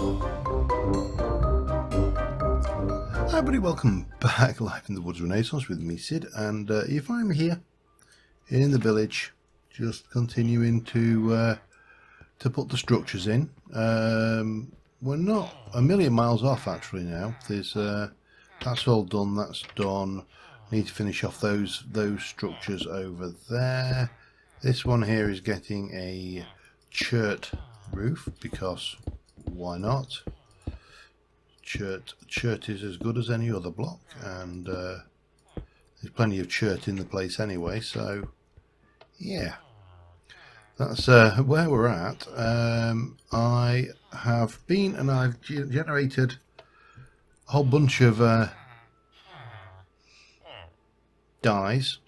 Hi everybody, welcome back live in the Woods Renaissance with me, Sid, and you find me here in the village, just continuing to put the structures in. We're not a million miles off actually now. There's that's all done. That's done. Need to finish off those structures over there. This one here is getting a chert roof because why not? Chert is as good as any other block, and there's plenty of chert in the place anyway, so yeah, that's where we're at. I have been and I've generated a whole bunch of dyes.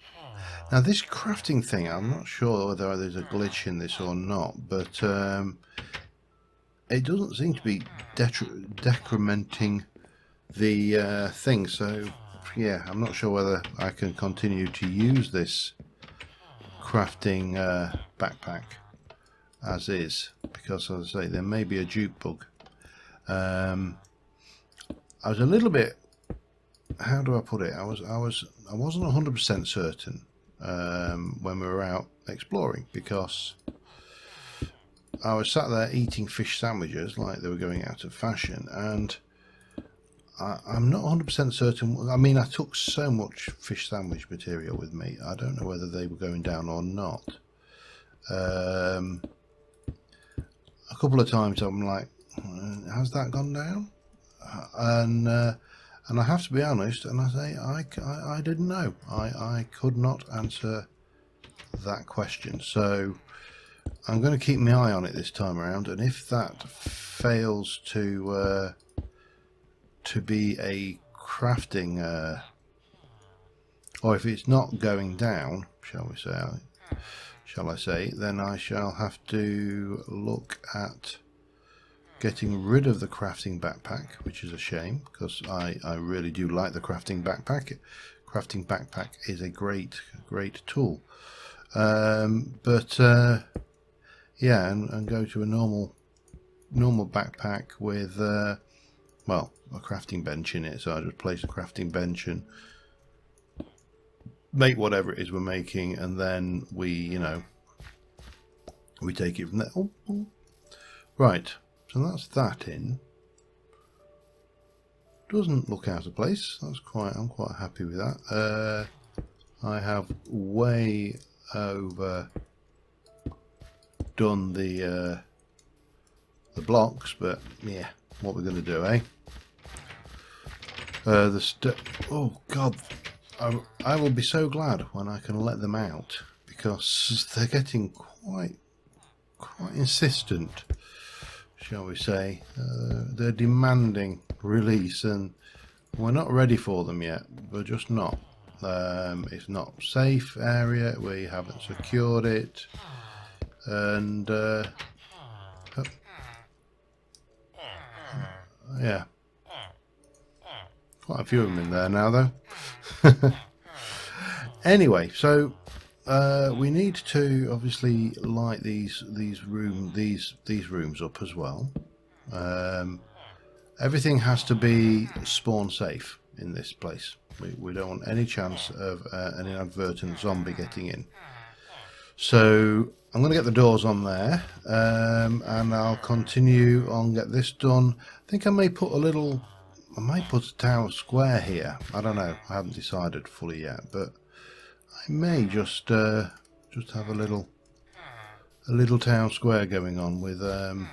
Now this crafting thing, I'm not sure whether there's a glitch in this or not, but it doesn't seem to be decrementing the thing, so yeah, I'm not sure whether I can continue to use this crafting backpack as is, because as I say, there may be a dupe bug. I was a little bit, how do I put it, I wasn't 100% certain when we were out exploring, because I was sat there eating fish sandwiches like they were going out of fashion, and I'm not 100% certain. I mean, I took so much fish sandwich material with me, I don't know whether they were going down or not. A couple of times I'm like, has that gone down? And I have to be honest, and I say I didn't know. I could not answer that question, so I'm going to keep my eye on it this time around, and if that fails to be a crafting, or if it's not going down, shall I say, then I shall have to look at getting rid of the crafting backpack, which is a shame, because I really do like the crafting backpack. Crafting backpack is a great tool, but yeah, and go to a normal backpack with well, a crafting bench in it. So I just place a crafting bench and make whatever it is we're making, and then we we take it from there. Oh. Right, so that's that in. Doesn't look out of place. I'm quite happy with that. I have way over done the blocks, but yeah, what we're going to do, eh? Oh god, I will be so glad when I can let them out, because they're getting quite insistent, shall we say. They're demanding release, and we're not ready for them yet. We're just not. It's not safe area. We haven't secured it, and yeah, quite a few of them in there now, though. Anyway, so we need to obviously light these rooms up as well. Everything has to be spawn safe in this place. We don't want any chance of an inadvertent zombie getting in. So I'm going to get the doors on there, and I'll continue on, get this done. I think I may put a town square here. I don't know. I haven't decided fully yet, but I may just have a little town square going on with a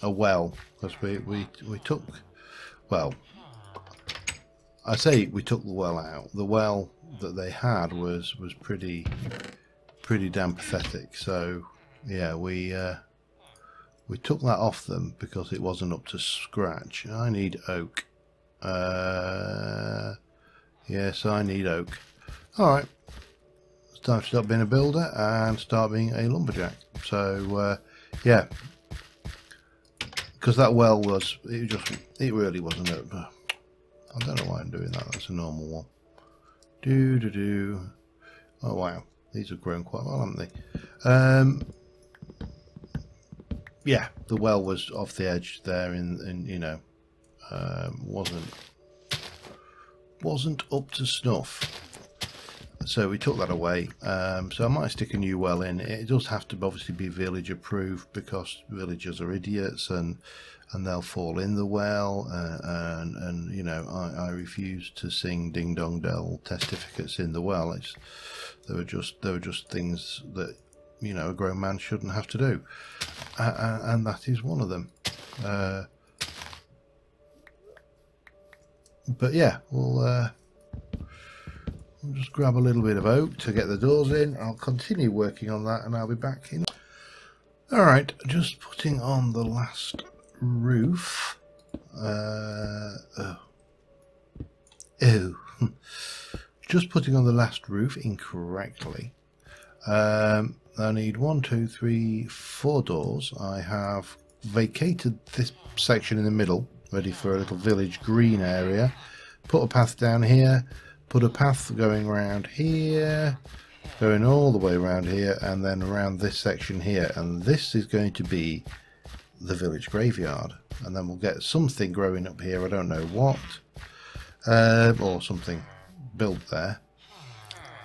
well, because we took, well, I say we took the well out. The well that they had was pretty damn pathetic. So yeah, we took that off them because it wasn't up to scratch. I need oak. Yes, I need oak. Alright, it's time to stop being a builder and start being a lumberjack. So yeah, because that well it really wasn't oak. I don't know why I'm doing that. That's a normal one. Oh wow, these have grown quite well, haven't they? yeah, the well was off the edge there, in you know, wasn't up to snuff. So we took that away. So I might stick a new well in. It does have to obviously be village approved, because villagers are idiots and they'll fall in the well. And you know, I refuse to sing Ding Dong Dell testificates in the well. They were just things that, you know, a grown man shouldn't have to do, and that is one of them. But yeah, we'll just grab a little bit of oak to get the doors in. I'll continue working on that and I'll be back in. Alright, just putting on the last roof. Just putting on the last roof incorrectly. I need 1, 2, 3, 4 doors. I have vacated this section in the middle, ready for a little village green area. Put a path down here. Put a path going around here, going all the way around here, and then around this section here. And this is going to be the village graveyard. And then we'll get something growing up here, I don't know what, or something built there.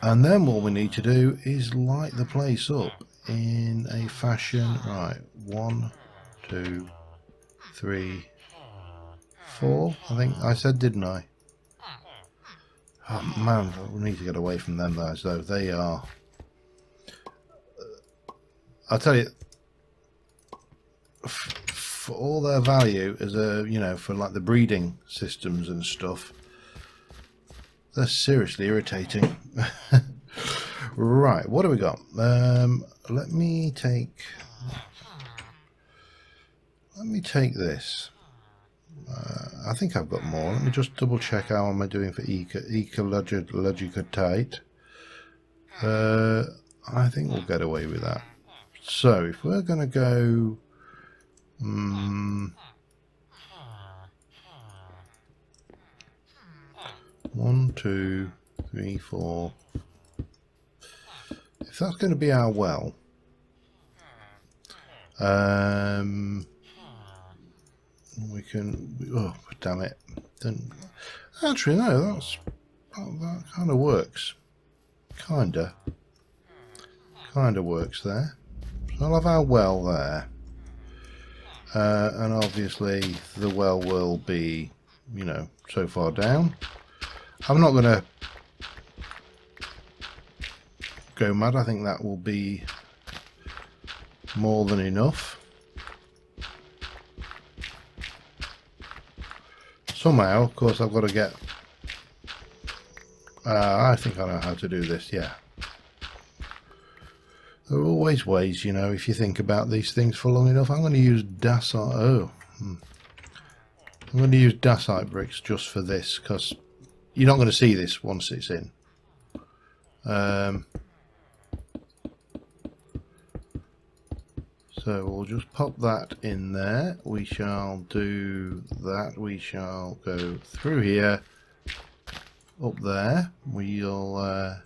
And then what we need to do is light the place up in a fashion. Right, 1, 2, 3, 4, I think I said, didn't I? Oh man, we need to get away from them guys though. They are, I'll tell you, for all their value as a, you know, for like the breeding systems and stuff, they're seriously irritating. Right, what do we got? Let me take this. I think I've got more. Let me just double check how am I doing for ecological tight. I think we'll get away with that. So if we're going to go 1, 2, 3, 4. If that's going to be our well, we can, oh damn it, then actually no, that kind of works, kinda works there. So I'll have our well there, and obviously the well will be, you know, so far down. I'm not going to go mad. I think that will be more than enough. Somehow, of course, I've got to get... I think I know how to do this, yeah. There are always ways, you know, if you think about these things for long enough. I'm going to use dacite... I'm going to use dacite bricks just for this, because you're not going to see this once it's in. So we'll just pop that in there. We shall do that. We shall go through here, up there. We'll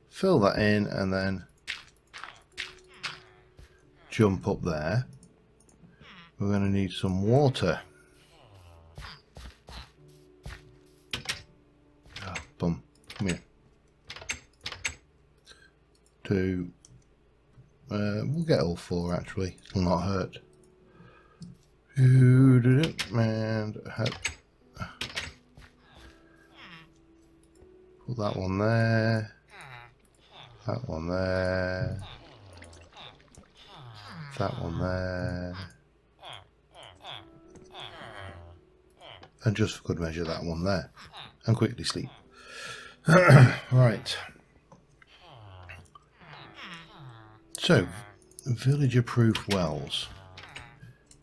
fill that in and then jump up there. We're going to need some water. Oh, bum. Come here. We'll get all 4 actually. It'll not hurt. And put that one there. That one there. That one there. And just for good measure, that one there. And quickly sleep. Right. So, village approved wells.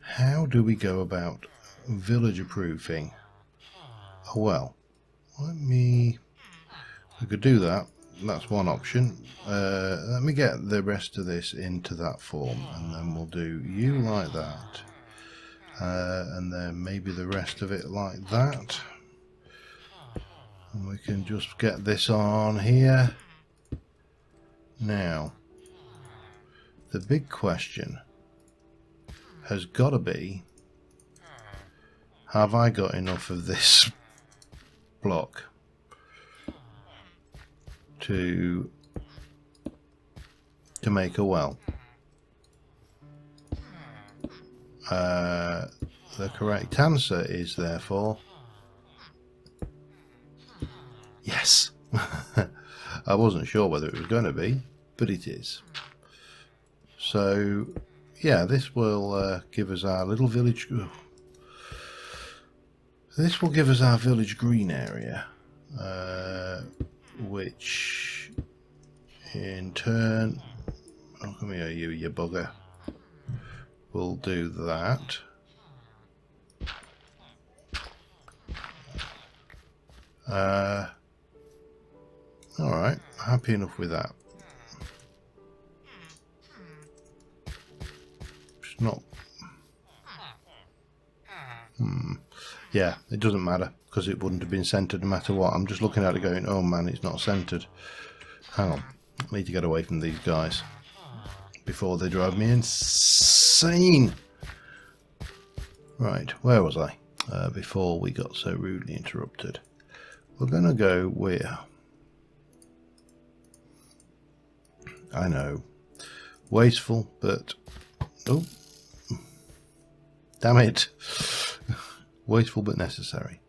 How do we go about village approving a well? We could do that. That's one option. Let me get the rest of this into that form, and then we'll do you like that, and then maybe the rest of it like that. And we can just get this on here. Now, the big question has got to be, have I got enough of this block to make a well? The correct answer is therefore yes. I wasn't sure whether it was going to be, but it is. So yeah, this will give us our little village. This will give us our village green area, which in turn, oh come here you bugger, will do that. Alright, happy enough with that. It's not... Yeah, it doesn't matter, because it wouldn't have been centered no matter what. I'm just looking at it going, oh man, it's not centered. Hang on, I need to get away from these guys before they drive me insane. Right, where was I? Before we got so rudely interrupted. We're going to go where? I know. Wasteful, but... oh. Damn it. Wasteful but necessary.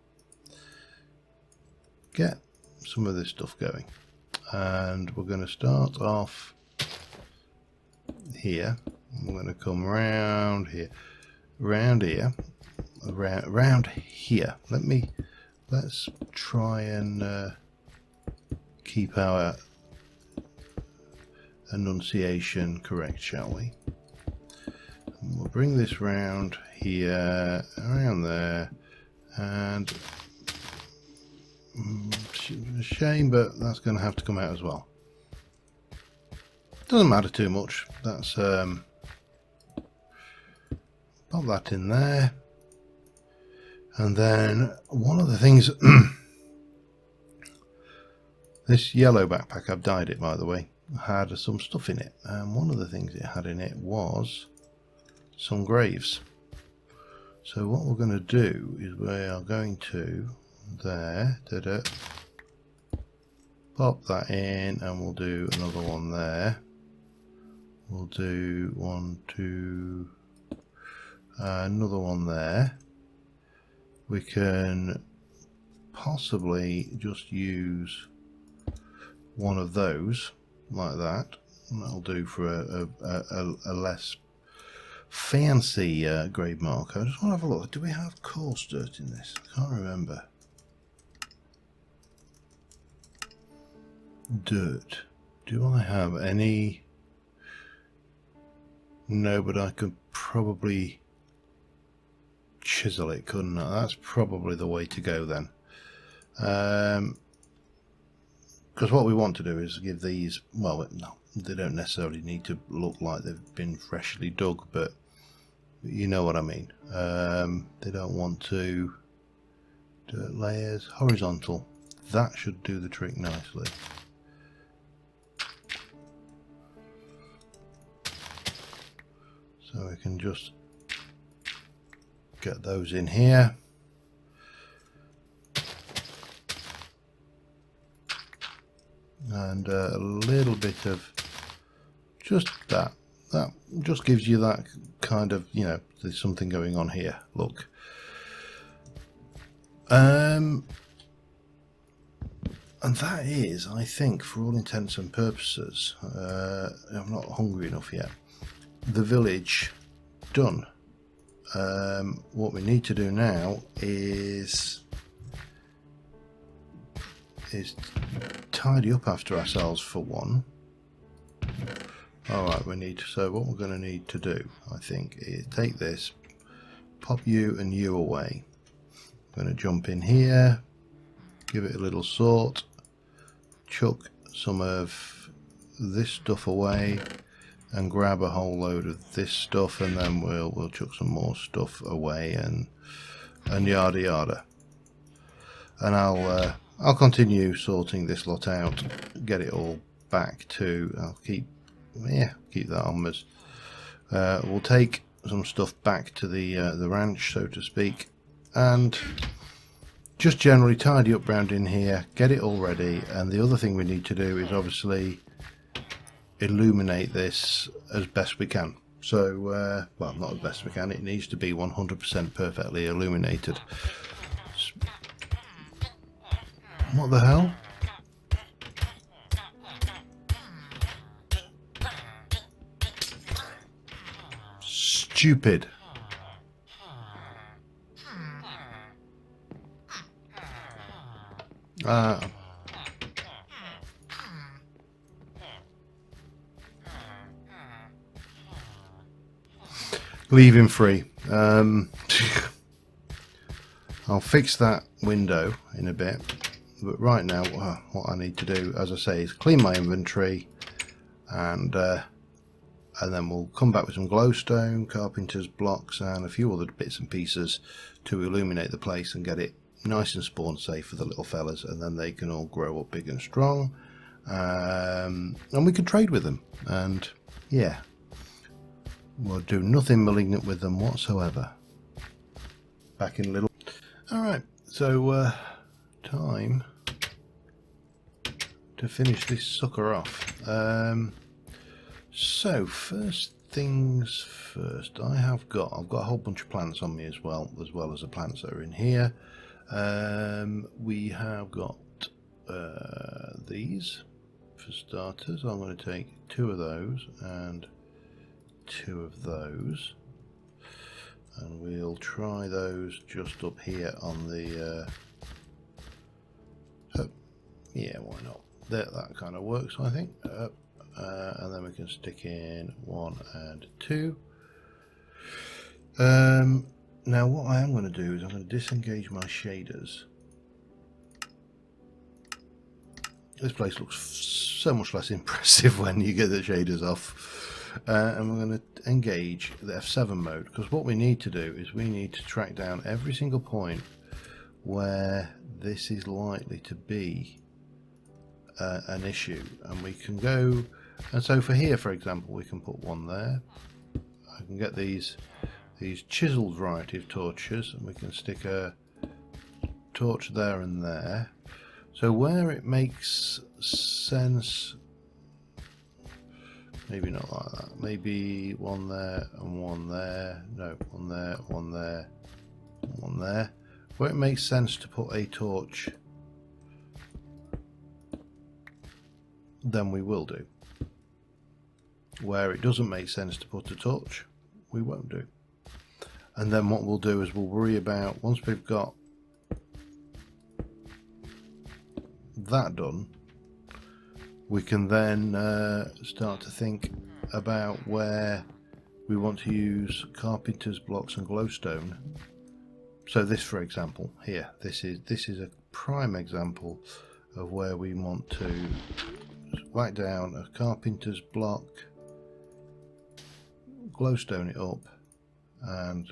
Get some of this stuff going. And we're going to start off here. We're going to come round here. Round here. Round here. Let's try and keep our enunciation correct, shall we? And we'll bring this round here, around there, and a shame, but that's going to have to come out as well. Doesn't matter too much. That's pop that in there. And then one of the things, this yellow backpack, I've dyed it by the way, had some stuff in it, and one of the things it had in it was some graves. So what we're going to do is we are going to there, pop that in, and we'll do another one there. We'll do one, two, another one there. We can possibly just use one of those like that, and that'll do for a less fancy grave marker. I just want to have a look. Do we have coarse dirt in this? I can't remember. Dirt. Do I have any? No, but I could probably chisel it, couldn't I? That's probably the way to go then. Because what we want to do is give these, well, no, they don't necessarily need to look like they've been freshly dug, but you know what I mean. They don't want to dirt layers, horizontal. That should do the trick nicely. So we can just get those in here. And a little bit of just that. That just gives you that kind of, you know, there's something going on here. Look. And that is, I think, for all intents and purposes, I'm not hungry enough yet, the village done. What we need to do now is tidy up after ourselves for one. Alright, so what we're going to need to do, I think, is take this, pop you and you away. I'm going to jump in here, give it a little sort, chuck some of this stuff away, and grab a whole load of this stuff, and then we'll chuck some more stuff away, and yada yada. And I'll continue sorting this lot out, get it all back to. I'll keep that on us. We'll take some stuff back to the ranch, so to speak, and just generally tidy up round in here, get it all ready. And the other thing we need to do is obviously illuminate this as best we can. So, well, not as best we can, it needs to be 100% perfectly illuminated. What the hell? Stupid. Leave him free. I'll fix that window in a bit, but right now what I need to do, as I say, is clean my inventory, and then we'll come back with some glowstone, carpenter's blocks, and a few other bits and pieces to illuminate the place and get it nice and spawn safe for the little fellas, and then they can all grow up big and strong, and we can trade with them, and yeah, we'll do nothing malignant with them whatsoever. Back in a little. Alright, so time to finish this sucker off. So first things first, I've got a whole bunch of plants on me as well as the plants that are in here. We have got these for starters. I'm going to take 2 of those and 2 of those, and we'll try those just up here on the yeah, why not, that kind of works, I think. And then we can stick in 1 and 2. Now what I am going to do is I'm going to disengage my shaders. This place looks so much less impressive when you get the shaders off. And we're going to engage the F7 mode, because what we need to do is we need to track down every single point where this is likely to be an issue, and we can go, and so for here for example we can put 1 there. I can get these chiseled variety of torches, and we can stick a torch there and there. So where it makes sense, maybe not like that, maybe 1 there and 1 there, no, 1 there, 1 there, 1 there. Where it makes sense to put a torch, then we will do. Where it doesn't make sense to put a torch, we won't do. And then what we'll do is we'll worry about, once we've got that done, we can then start to think about where we want to use carpenter's blocks and glowstone. So this, for example, here, this is a prime example of where we want to whack down a carpenter's block, glowstone it up, and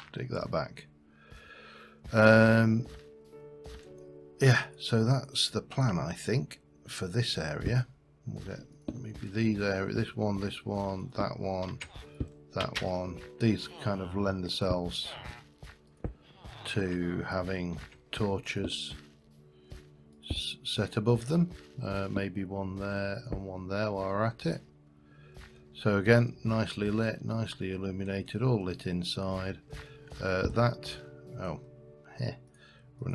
stick that back. Yeah, so that's the plan, I think, for this area. We'll get maybe these areas, this one, that one, that one. These kind of lend themselves to having torches set above them. Maybe 1 there and 1 there while we're at it. So again, nicely lit, nicely illuminated, all lit inside. Run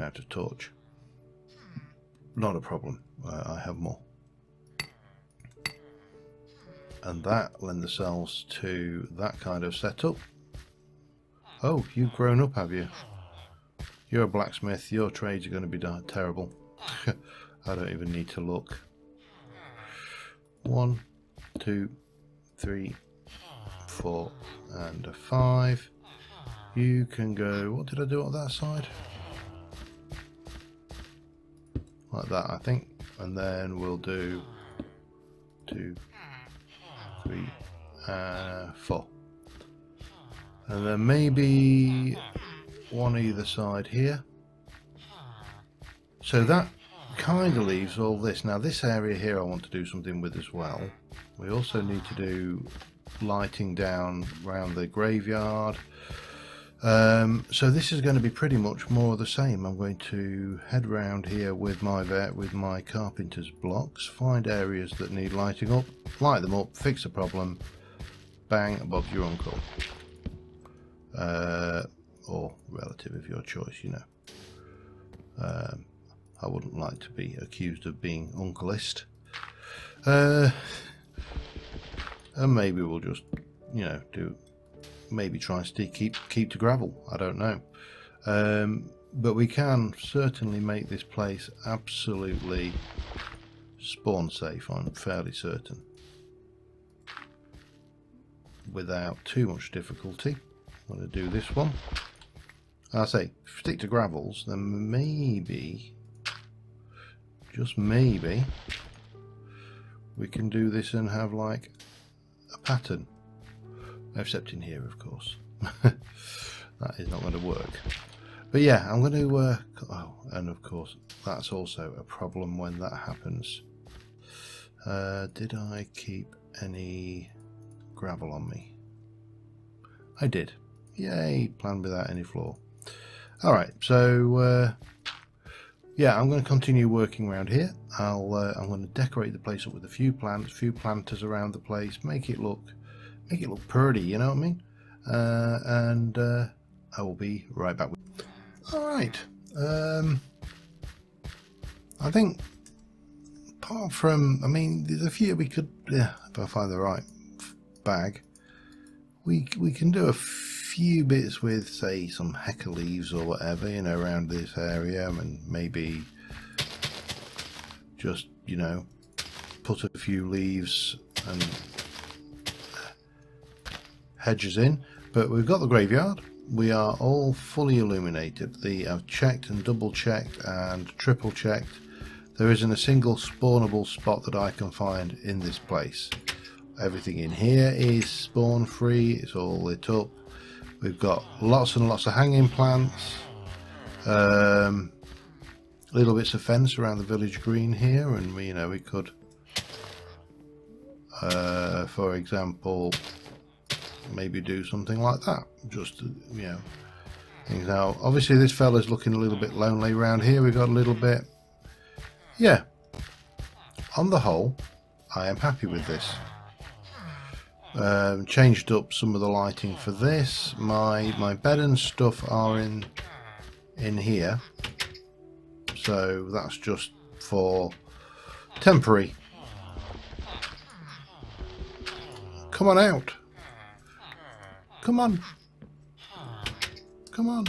out of torch. Not a problem, I have more. And that lend themselves to that kind of setup. Oh, you've grown up, have you? You're a blacksmith, your trades are going to be terrible. I don't even need to look. 1, 2, 3, 4, and a 5. You can go, what did I do on that side? Like that, I think. And then we'll do 2, 3, 4. And then maybe 1 either side here. So that kind of leaves all this. Now this area here I want to do something with as well. We also need to do lighting down around the graveyard. So this is going to be pretty much more of the same. I'm going to head round here with my carpenter's blocks, find areas that need lighting up, light them up, fix the problem, bang, above your uncle. Or relative of your choice, you know. I wouldn't like to be accused of being uncleist. And maybe we'll just, you know, maybe try and keep to gravel. I don't know. But we can certainly make this place absolutely spawn safe, I'm fairly certain, without too much difficulty. I'm going to do this one. I say stick to gravels, then maybe, just maybe, we can do this and have like a pattern. Except in here, of course. That is not going to work. But yeah, I'm going to oh, and of course that's also a problem when that happens. Did I keep any gravel on me? I did. Yay, plan without any flaw. Alright, so yeah, I'm going to continue working around here. I'm going to decorate the place up with a few plants, few planters around the place, make it look pretty, you know what I mean? And I will be right back. Alright, I think apart from, I mean, there's a few we could, yeah, if I find the right bag, we can do a few bits with, say, some hecker leaves or whatever, you know, around this area, and maybe just, you know, put a few leaves and hedges in. But we've got the graveyard. We are all fully illuminated. I've checked and double checked and triple checked. There isn't a single spawnable spot that I can find in this place. Everything in here is spawn free. It's all lit up. We've got lots and lots of hanging plants. Little bits of fence around the village green here, and we, you know, we could, for example, maybe do something like that. Just, you know, things. Now, obviously, this fella's looking a little bit lonely around here. We've got a little bit. Yeah. On the whole, I am happy with this. Changed up some of the lighting for this. My bed and stuff are in here, so that's just for temporary. Come on out. Come on. Come on.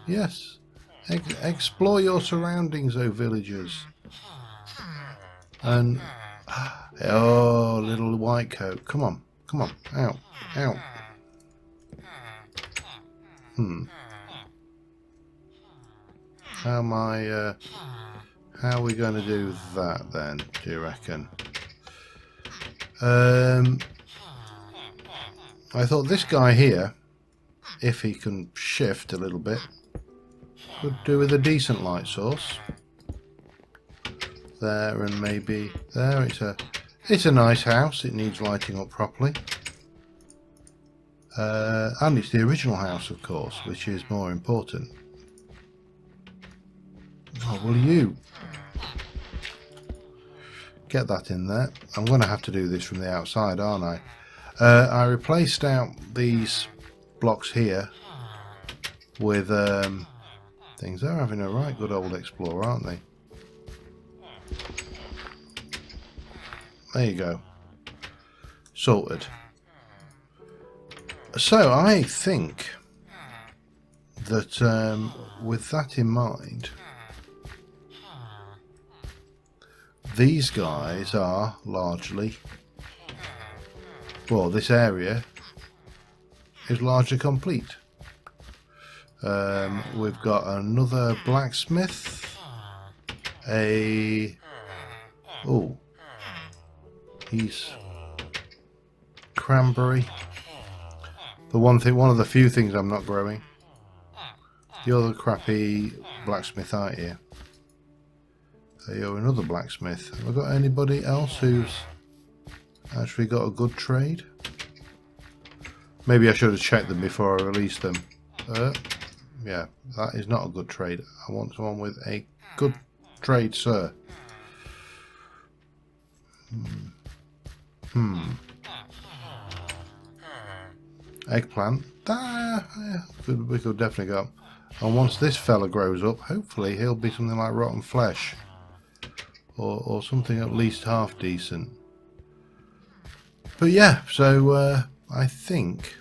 Yes. Explore your surroundings, oh villagers. And oh, little white coat. Come on. Come on, out, out. How am I, how are we going to do that then, do you reckon? I thought this guy here, if he can shift a little bit, would do with a decent light source. There, and maybe there. It's a nice house. It needs lighting up properly. And it's the original house, of course, which is more important. Oh, will you get that in there? I'm going to have to do this from the outside, aren't I? I replaced out these blocks here with things. They're having a right good old explore, aren't they? There you go. Sorted. So I think that with that in mind, these guys are largely, well, this area is largely complete. We've got another blacksmith, oh, he's cranberry. One of the few things I'm not growing. The other crappy blacksmith out here. So you're another blacksmith. Have I got anybody else who's actually got a good trade? Maybe I should have checked them before I released them. Yeah, that is not a good trade. I want someone with a good trade, sir. Eggplant. We could definitely go up. And once this fella grows up, hopefully he'll be something like rotten flesh. Or something at least half decent. But yeah, so I think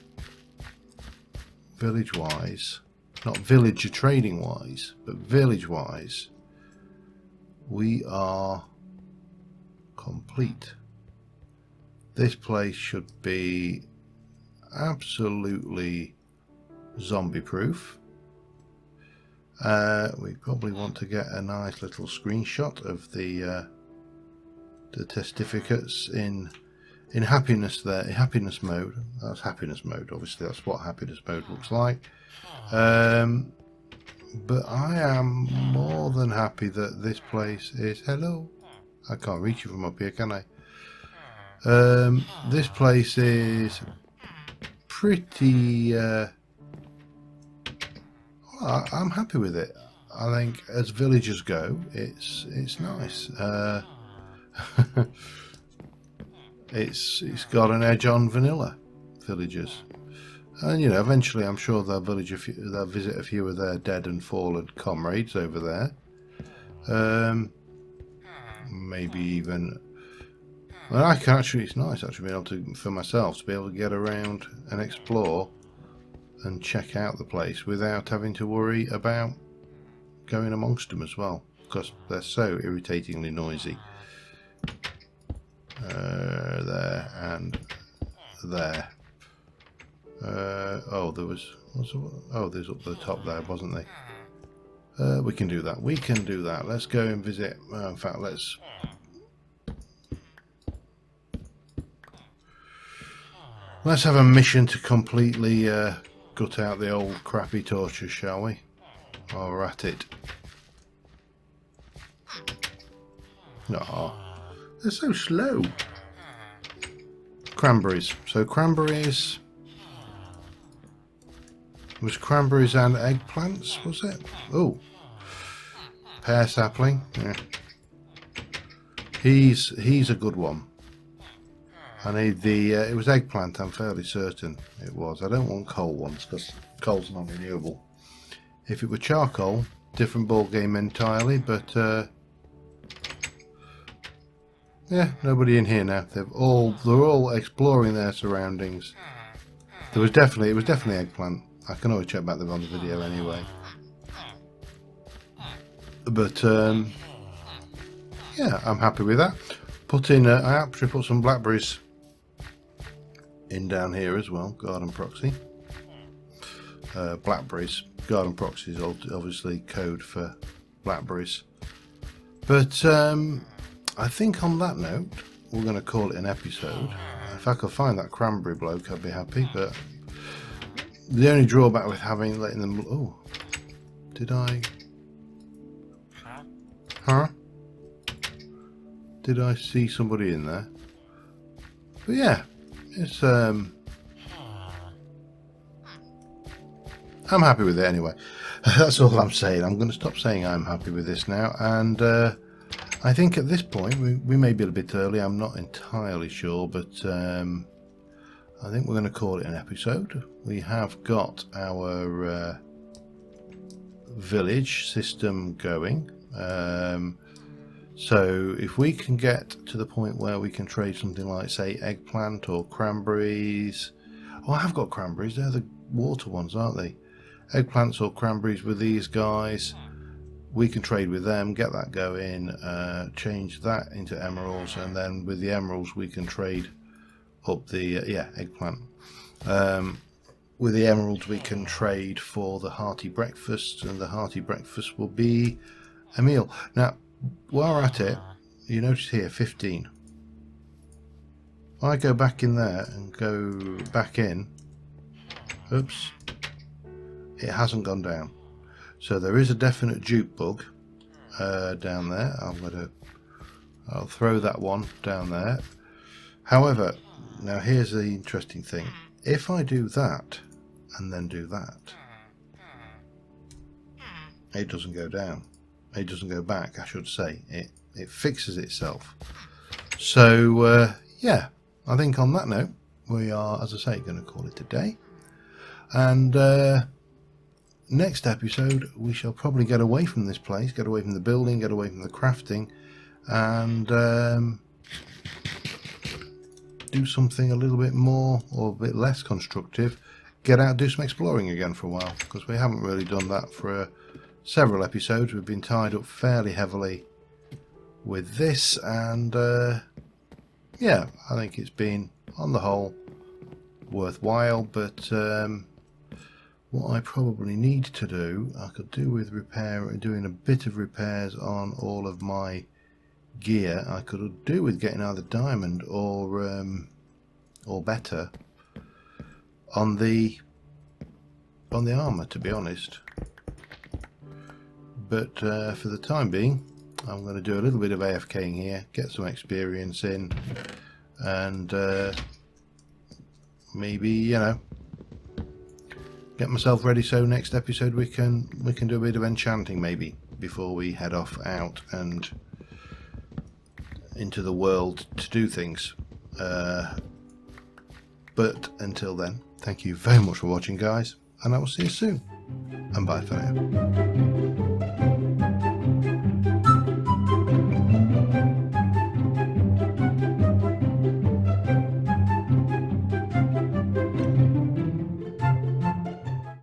village-wise, not villager trading-wise, but village-wise, we are complete. This place should be absolutely zombie-proof. We probably want to get a nice little screenshot of the testificates in happiness there, in happiness mode. That's happiness mode, obviously. That's what happiness mode looks like. But I am more than happy that this place is... Hello? I can't reach you from up here, can I? This place is pretty... I'm happy with it. I think as villagers go, it's nice. It's got an edge on vanilla villagers, and you know, eventually I'm sure they'll visit a few of their dead and fallen comrades over there. Maybe even. Well, I can actually. It's nice actually being able to, for myself, to be able to get around and explore and check out the place without having to worry about going amongst them as well, because they're so irritatingly noisy. There and there. Oh, there's up the top there, wasn't there? We can do that. We can do that. Let's go and visit. In fact, let's. Let's have a mission to completely gut out the old crappy torches, shall we? While we're at it. No, they're so slow. Cranberries. So cranberries. Was cranberries and eggplants, was it? Oh. Pear sapling. Yeah. He's a good one. I need the... it was eggplant, I'm fairly certain it was. I don't want coal ones, because coal's not renewable. If it were charcoal, different ball game entirely, but... yeah, nobody in here now. They're all exploring their surroundings. It was definitely eggplant. I can always check back them on the video anyway. But yeah, I'm happy with that. I actually put some blackberries in down here as well. Garden proxy. Blackberries. Garden proxy is obviously code for blackberries. But I think on that note, we're going to call it an episode. If I could find that cranberry bloke, I'd be happy. But the only drawback with letting them... Oh, did I... Huh? Did I see somebody in there? But yeah, it's... I'm happy with it anyway. That's all I'm saying. I'm going to stop saying I'm happy with this now. And I think at this point, we may be a bit early. I'm not entirely sure, but I think we're going to call it an episode. We have got our village system going. So if we can get to the point where we can trade something like, say, eggplant or cranberries. Oh, I have got cranberries. They're the water ones, aren't they? Eggplants or cranberries with these guys. We can trade with them, get that going, change that into emeralds, and then with the emeralds we can trade up the eggplant. With the emeralds we can trade for the hearty breakfast, and the hearty breakfast will be a meal. Now, while we're at it, you notice here 15. If I go back in there and go back in, oops, it hasn't gone down. So there is a definite dupe bug down there. I'll throw that one down there. However, now here's the interesting thing. if I do that and then do that, it doesn't go down. It doesn't go back, I should say. It fixes itself. So yeah, I think on that note we are, as I say, going to call it a day. And next episode we shall probably get away from this place, get away from the building, get away from the crafting, and do something a little bit more or a bit less constructive. Get out, do some exploring again for a while, because we haven't really done that for several episodes. We've been tied up fairly heavily with this, and yeah, I think it's been on the whole worthwhile. But what I probably need to do, I could do with doing a bit of repairs on all of my gear. I could do with getting either diamond or better on the armor, to be honest. But for the time being, I'm going to do a little bit of AFKing here, get some experience in, and maybe, you know, get myself ready so next episode we can do a bit of enchanting maybe before we head off out and into the world to do things. But until then, thank you very much for watching, guys, and I will see you soon, and bye for now.